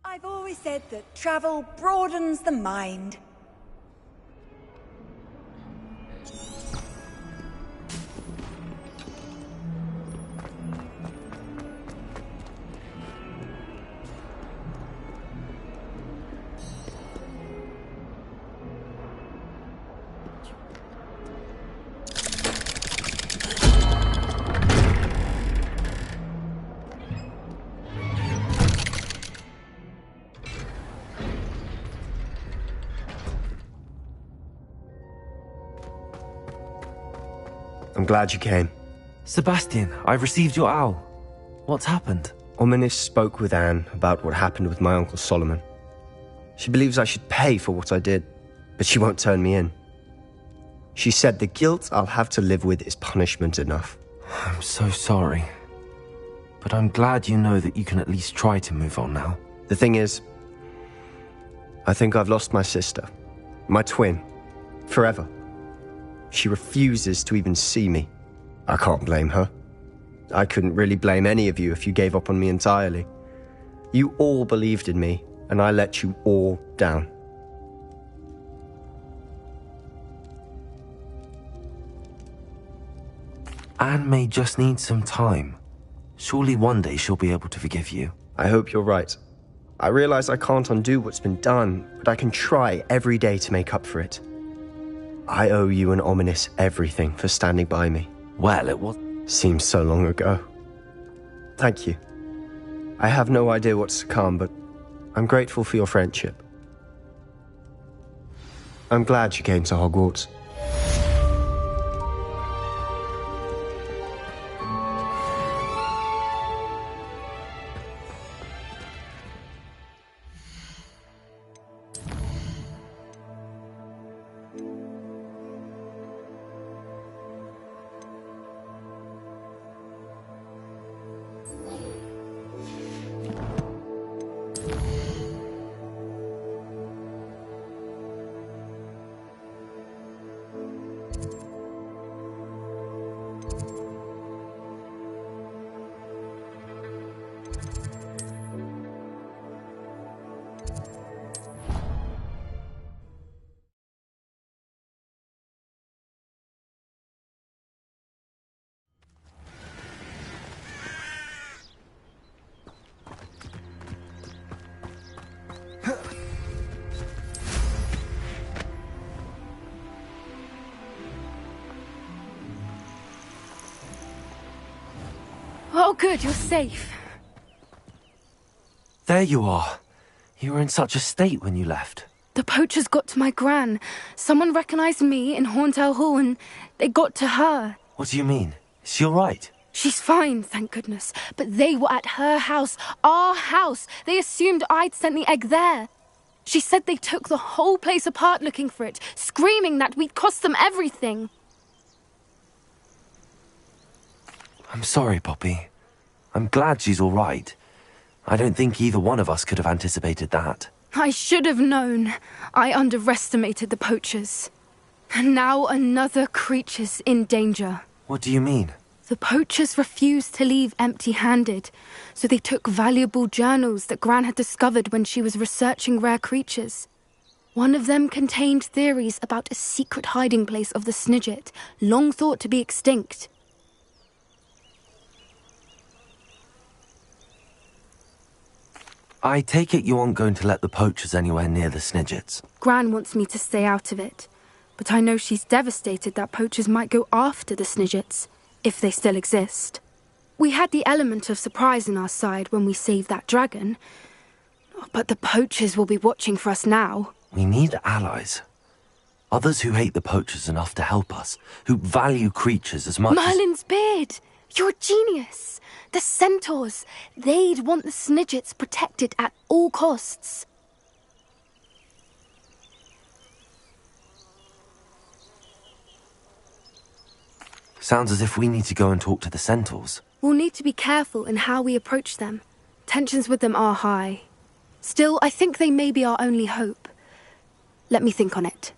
I've always said that travel broadens the mind. I'm glad you came. Sebastian, I've received your owl. What's happened? Ominis spoke with Anne about what happened with my Uncle Solomon. She believes I should pay for what I did, but she won't turn me in. She said the guilt I'll have to live with is punishment enough. I'm so sorry. But I'm glad you know that you can at least try to move on now. The thing is, I think I've lost my sister, my twin, forever. She refuses to even see me. I can't blame her. I couldn't really blame any of you if you gave up on me entirely. You all believed in me, and I let you all down. Anne may just need some time. Surely one day she'll be able to forgive you. I hope you're right. I realize I can't undo what's been done, but I can try every day to make up for it. I owe you and Ominis everything for standing by me. Well, it was... Seems so long ago. Thank you. I have no idea what's to come, but I'm grateful for your friendship. I'm glad you came to Hogwarts. Oh, good, you're safe. There you are. You were in such a state when you left. The poachers got to my gran. Someone recognized me in Horntail Hall and they got to her. What do you mean? Is she all right? She's fine, thank goodness. But they were at her house, our house. They assumed I'd sent the egg there. She said they took the whole place apart looking for it, screaming that we'd cost them everything. I'm sorry, Poppy. I'm glad she's all right. I don't think either one of us could have anticipated that. I should have known. I underestimated the poachers. And now another creature's in danger. What do you mean? The poachers refused to leave empty-handed, so they took valuable journals that Gran had discovered when she was researching rare creatures. One of them contained theories about a secret hiding place of the Snidget, long thought to be extinct. I take it you aren't going to let the poachers anywhere near the Snidgets. Gran wants me to stay out of it, but I know she's devastated that poachers might go after the Snidgets, if they still exist. We had the element of surprise on our side when we saved that dragon, but the poachers will be watching for us now. We need allies. Others who hate the poachers enough to help us, who value creatures as much Merlin's beard! You're a genius! The centaurs, they'd want the Snidgets protected at all costs. Sounds as if we need to go and talk to the centaurs. We'll need to be careful in how we approach them. Tensions with them are high. Still, I think they may be our only hope. Let me think on it.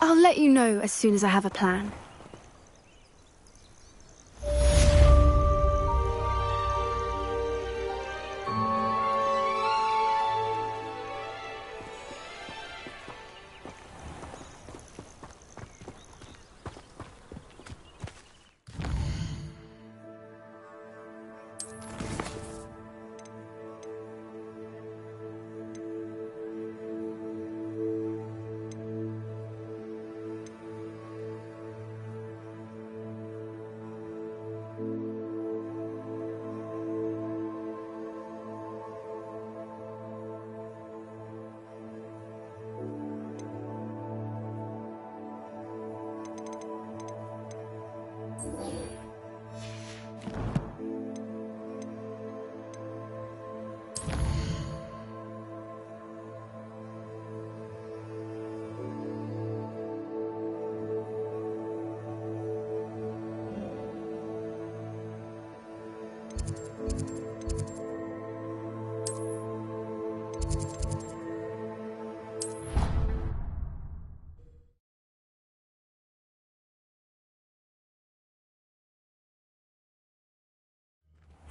I'll let you know as soon as I have a plan.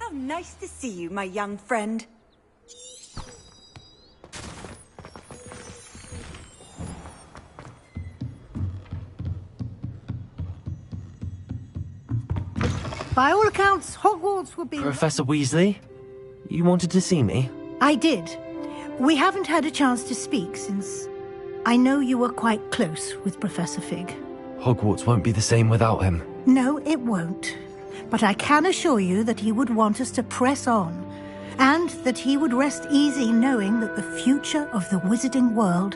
How nice to see you, my young friend. By all accounts, Hogwarts will be... Professor Weasley? You wanted to see me? I did. We haven't had a chance to speak since... I know you were quite close with Professor Fig. Hogwarts won't be the same without him. No, it won't. But I can assure you that he would want us to press on, and that he would rest easy knowing that the future of the wizarding world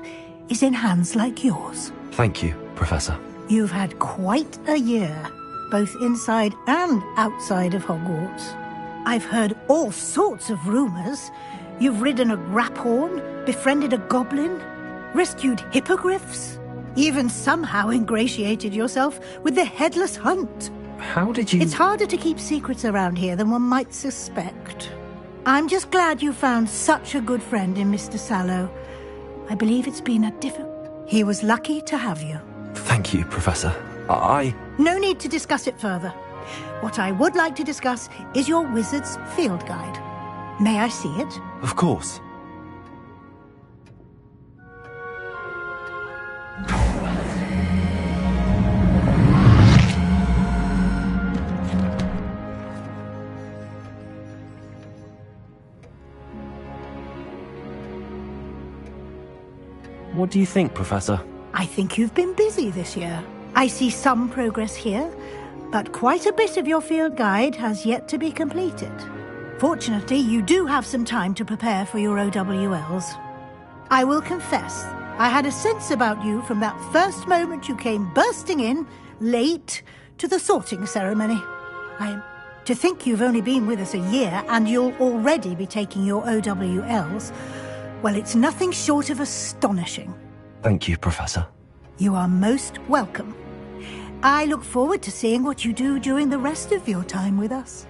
is in hands like yours. Thank you, Professor. You've had quite a year, both inside and outside of Hogwarts. I've heard all sorts of rumors. You've ridden a grapphorn, befriended a goblin, rescued hippogriffs, even somehow ingratiated yourself with the Headless Hunt. How did you... It's harder to keep secrets around here than one might suspect. I'm just glad you found such a good friend in Mr. Sallow. I believe it's been a He was lucky to have you. Thank you, Professor. No need to discuss it further. What I would like to discuss is your wizard's field guide. May I see it? Of course. What do you think, Professor? I think you've been busy this year. I see some progress here, but quite a bit of your field guide has yet to be completed. Fortunately, you do have some time to prepare for your OWLs. I will confess, I had a sense about you from that first moment you came bursting in, late, to the sorting ceremony. To think you've only been with us a year and you'll already be taking your OWLs, well, it's nothing short of astonishing. Thank you, Professor. You are most welcome. I look forward to seeing what you do during the rest of your time with us.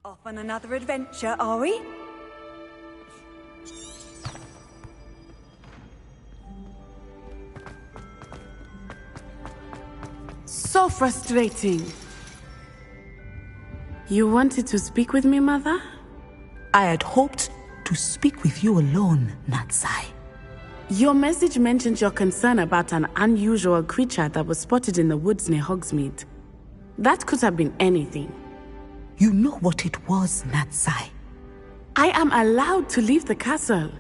Off on another adventure, are we? So frustrating. You wanted to speak with me, Mother? I had hoped to speak with you alone, Natsai. Your message mentioned your concern about an unusual creature that was spotted in the woods near Hogsmeade. That could have been anything. You know what it was, Natsai. I am allowed to leave the castle.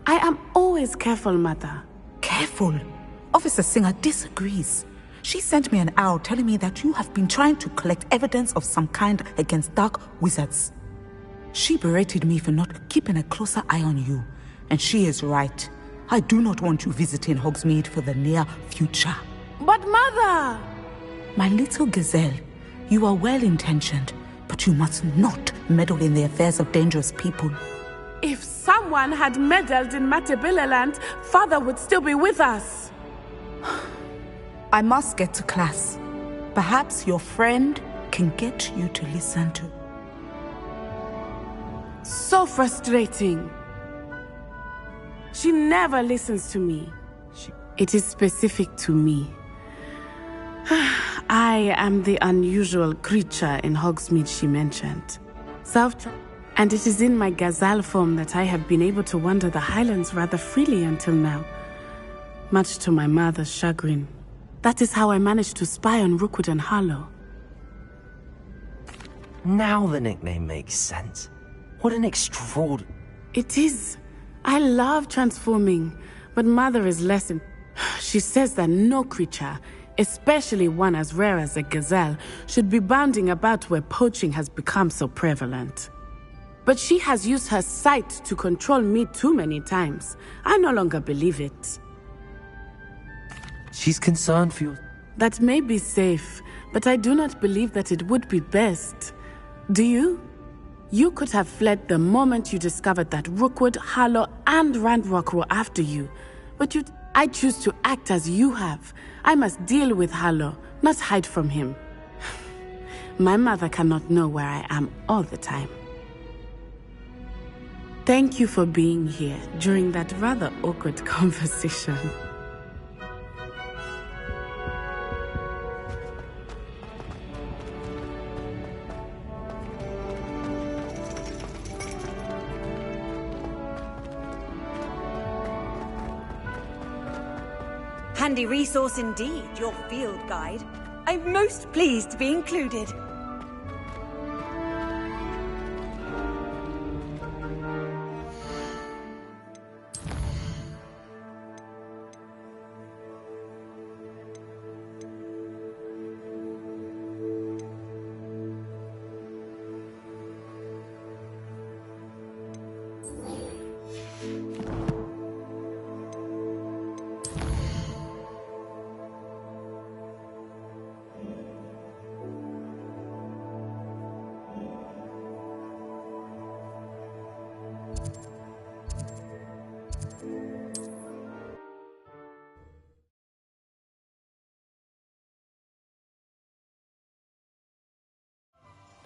I am always careful, Mother. Careful? Officer Singer disagrees. She sent me an owl telling me that you have been trying to collect evidence of some kind against dark wizards. She berated me for not keeping a closer eye on you. And she is right. I do not want you visiting Hogsmeade for the near future. But Mother! My little gazelle, you are well-intentioned, but you must not meddle in the affairs of dangerous people. If someone had meddled in Matabeleland, Father would still be with us. I must get to class. Perhaps your friend can get you to listen to. So frustrating. She never listens to me. It is specific to me. I am the unusual creature in Hogsmeade she mentioned. And it is in my gazelle form that I have been able to wander the Highlands rather freely until now. Much to my mother's chagrin. That is how I managed to spy on Rookwood and Harlow. Now the nickname makes sense. What an extraordinary... It is. I love transforming, but Mother is less in... She says that no creature, especially one as rare as a gazelle, should be bounding about where poaching has become so prevalent. But she has used her sight to control me too many times. I no longer believe it. She's concerned for you. That may be safe, but I do not believe that it would be best. Do you? You could have fled the moment you discovered that Rookwood, Harlow, and Randrock were after you. But I choose to act as you have. I must deal with Harlow, not hide from him. My mother cannot know where I am all the time. Thank you for being here during that rather awkward conversation. Handy resource indeed, your field guide. I'm most pleased to be included.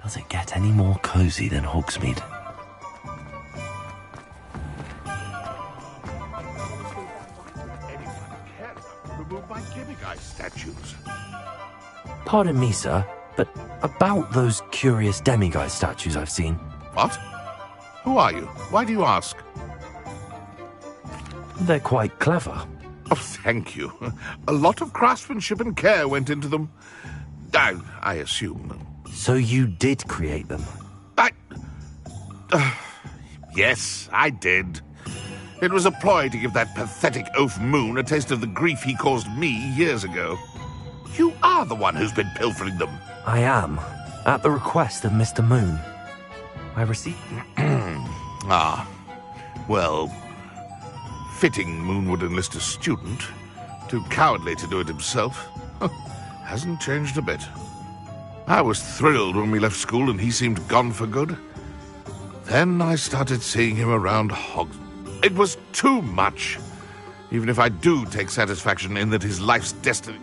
Does it get any more cozy than Hogsmeade? Remove my Gibbigeye statues. Pardon me, sir, but about those curious demiguise statues I've seen. What? Who are you? Why do you ask? They're quite clever. Oh, thank you. A lot of craftsmanship and care went into them. I assume. So you did create them? Yes, I did. It was a ploy to give that pathetic oaf Moon a taste of the grief he caused me years ago. You are the one who's been pilfering them. I am, at the request of Mr. Moon. I received... Well, fitting Moon would enlist a student. Too cowardly to do it himself. Hasn't changed a bit. I was thrilled when we left school and he seemed gone for good. Then I started seeing him around Hogsmeade. It was too much. Even if I do take satisfaction in that his life's destiny...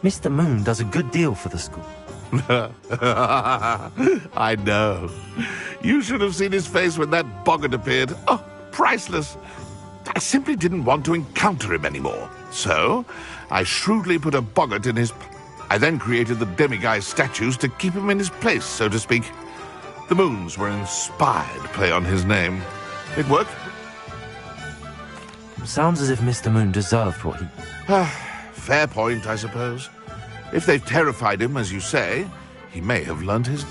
Mr. Moon does a good deal for the school. I know. You should have seen his face when that boggart appeared. Oh, priceless. I simply didn't want to encounter him anymore. So, I shrewdly put a boggart in his... I then created the demiguise statues to keep him in his place, so to speak. The Moons were an inspired play on his name. It worked. Sounds as if Mr. Moon deserved what he... Fair point, I suppose. If they've terrified him, as you say, he may have learnt his...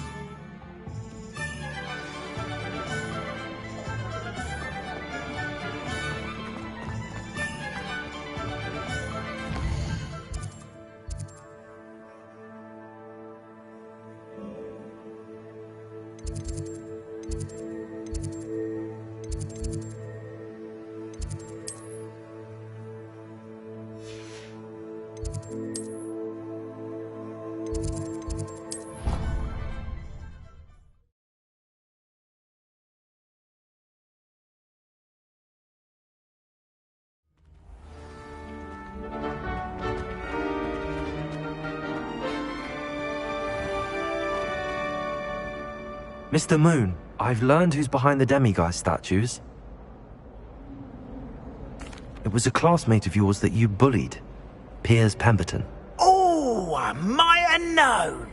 Mr. Moon, I've learned who's behind the demiguise statues. It was a classmate of yours that you bullied, Piers Pemberton. I might have known.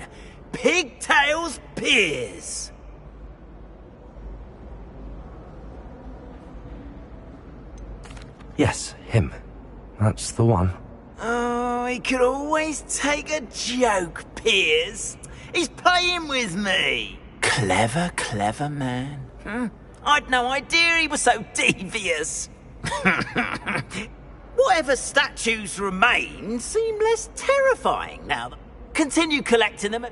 Pigtails Piers. Yes, him. That's the one. Oh, he could always take a joke, Piers. He's playing with me. Clever, clever man. I'd no idea he was so devious. Whatever statues remain seem less terrifying now. Continue collecting them.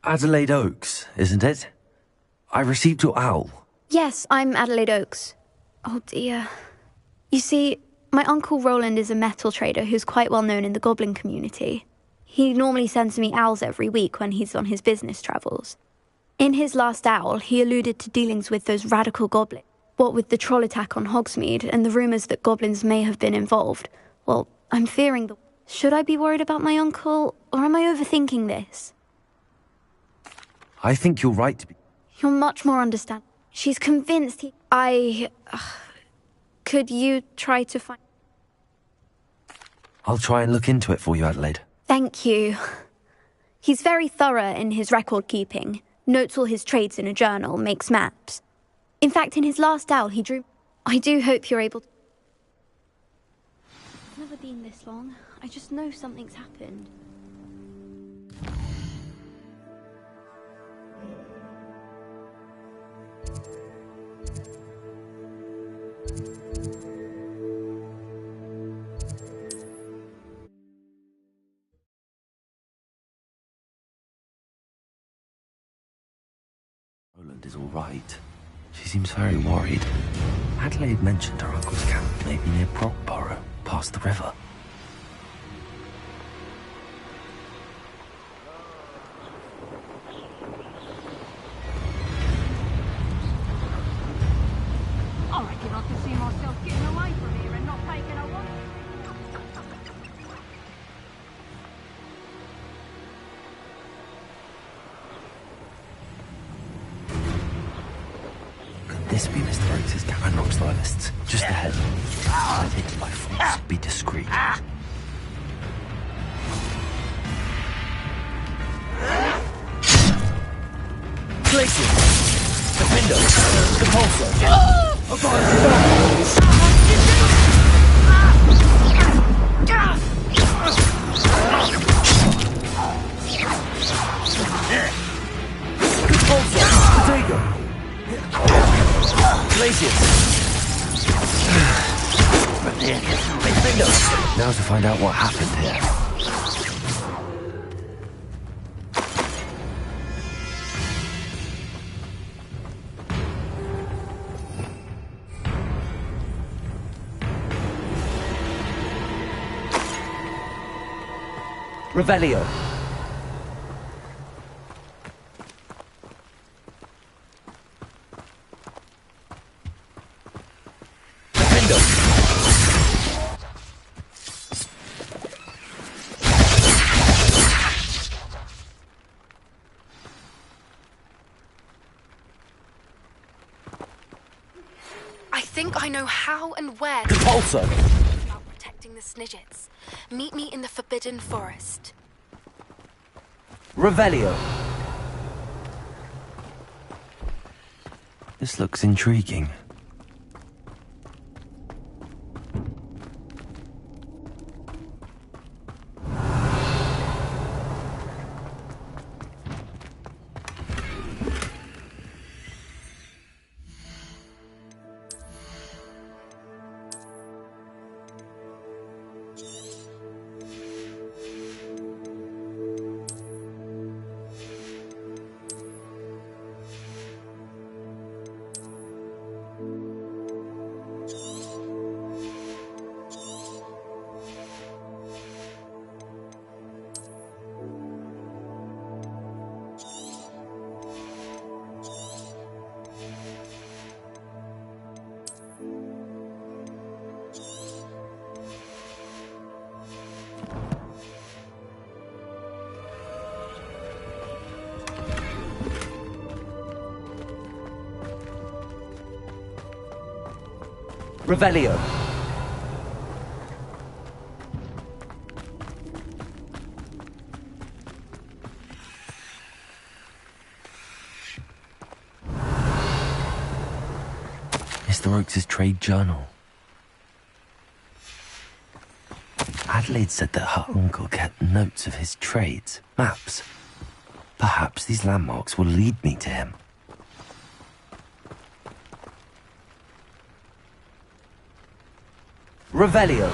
Adelaide Oaks, isn't it? I received your owl. Yes, I'm Adelaide Oaks. Oh dear. You see, my uncle Roland is a metal trader who's quite well known in the goblin community. He normally sends me owls every week when he's on his business travels. In his last owl, he alluded to dealings with those radical goblins. What with the troll attack on Hogsmeade and the rumours that goblins may have been involved. Well, I'm fearing the... Should I be worried about my uncle, or am I overthinking this? I think you're right to be... You're much more understanding. She's convinced he... Could you try to find... I'll try and look into it for you, Adelaide. Thank you. He's very thorough in his record keeping. Notes all his trades in a journal, makes maps. In fact, in his last owl, he drew... I do hope you're able to... It's never been this long. I just know something's happened. Roland is all right. She seems very worried. Adelaide mentioned her uncle's camp may be near Brockborough, past the river. I reckon I can see myself getting away from here and not taking a walk. This be Mr. Oakes' Cameron's loyalists. Just ahead. I take it by force. Be discreet. Places! Defender! Now to find out what happened here. Revelio. think I know how and where to Compulso! about protecting the Snidgets. Meet me in the Forbidden Forest. Revelio. This looks intriguing. Revelio. Mr. Oakes' trade journal. Adelaide said that her uncle kept notes of his trades, maps. Perhaps these landmarks will lead me to him. Revelio.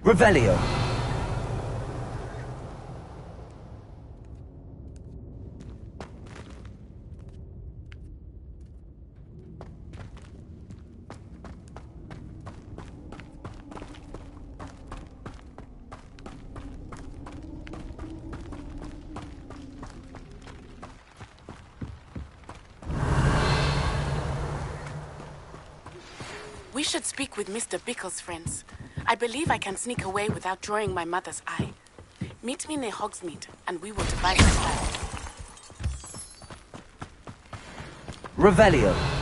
Revelio. We should speak with Mr. Bickle's friends. I believe I can sneak away without drawing my mother's eye. Meet me near Hogsmeade, and we will divide the time. Revelio.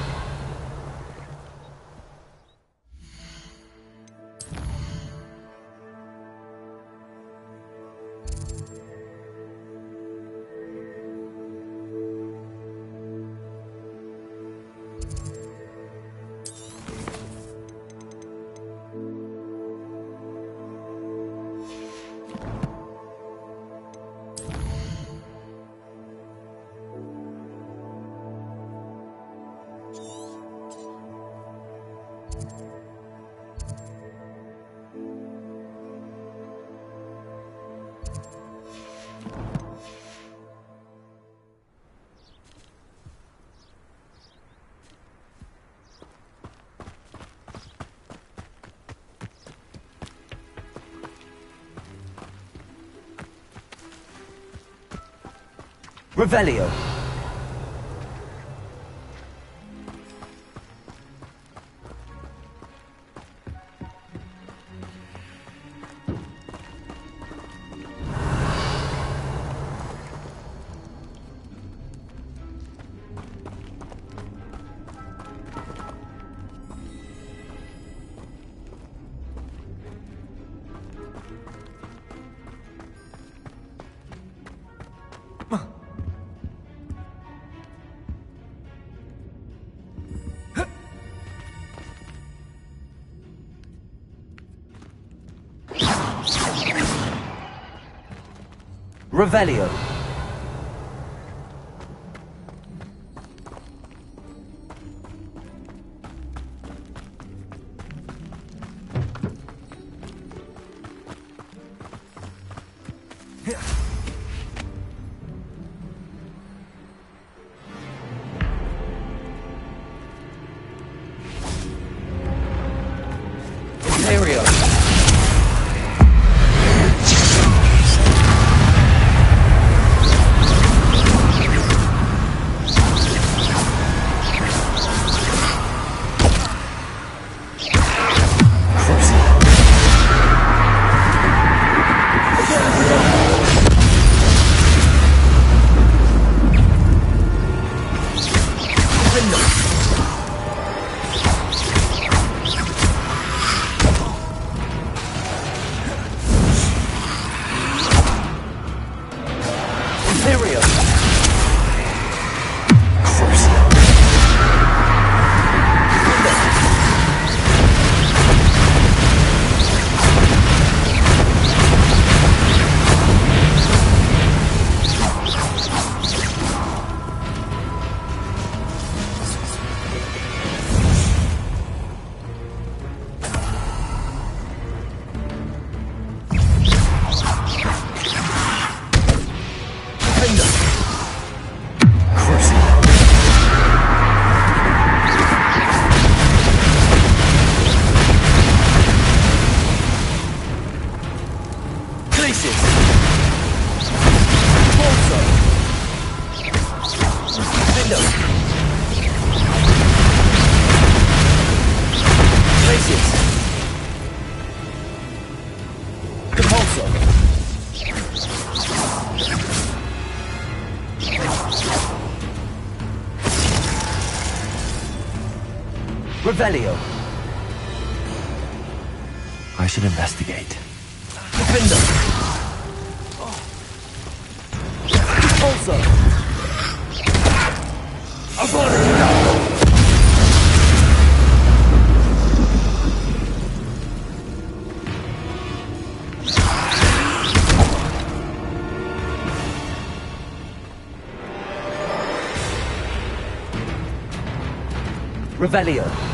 Revelio. Revelio. Material. Revelio. I should investigate. Defender. Also. Revelio.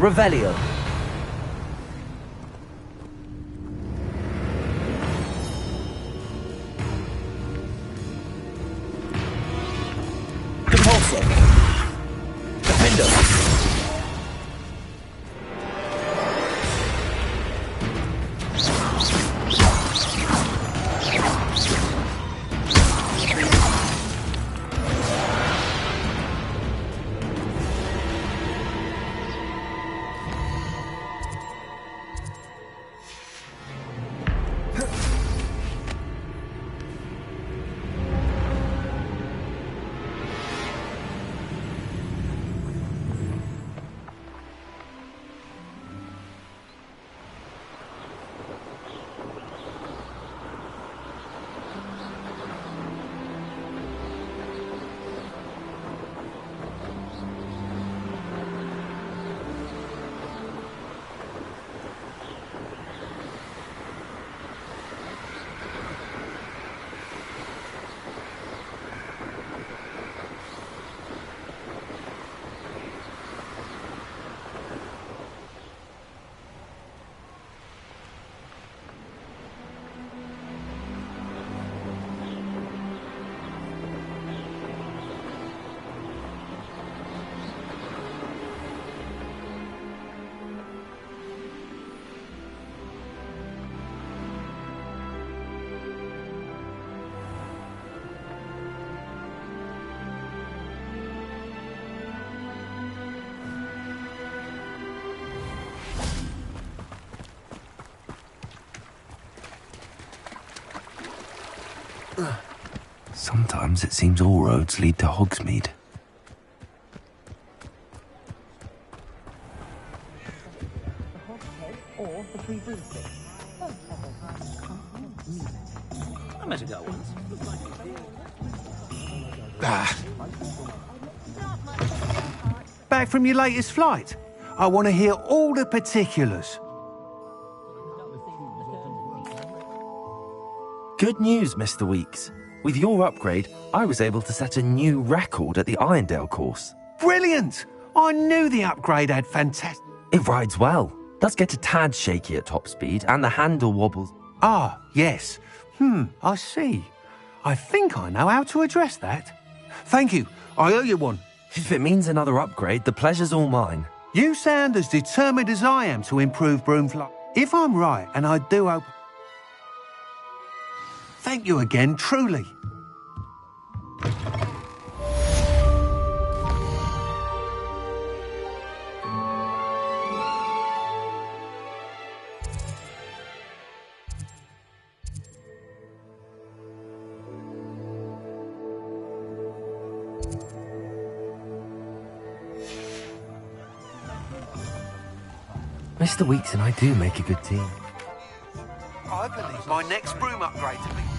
Revelio. Compulso. Defendo. Sometimes it seems all roads lead to Hogsmeade. I met a girl once. Back from your latest flight? I want to hear all the particulars. Good news, Mr. Weeks. With your upgrade, I was able to set a new record at the Irondale course. Brilliant! I knew the upgrade had fantastic... It rides well. Does get a tad shaky at top speed, and the handle wobbles. Ah, yes. I see. I think I know how to address that. Thank you. I owe you one. If it means another upgrade, the pleasure's all mine. You sound as determined as I am to improve Broomfly. If I'm right, and I do hope... Thank you again, truly. Mr. Weeks and I do make a good team. I believe my next broom upgrade will be...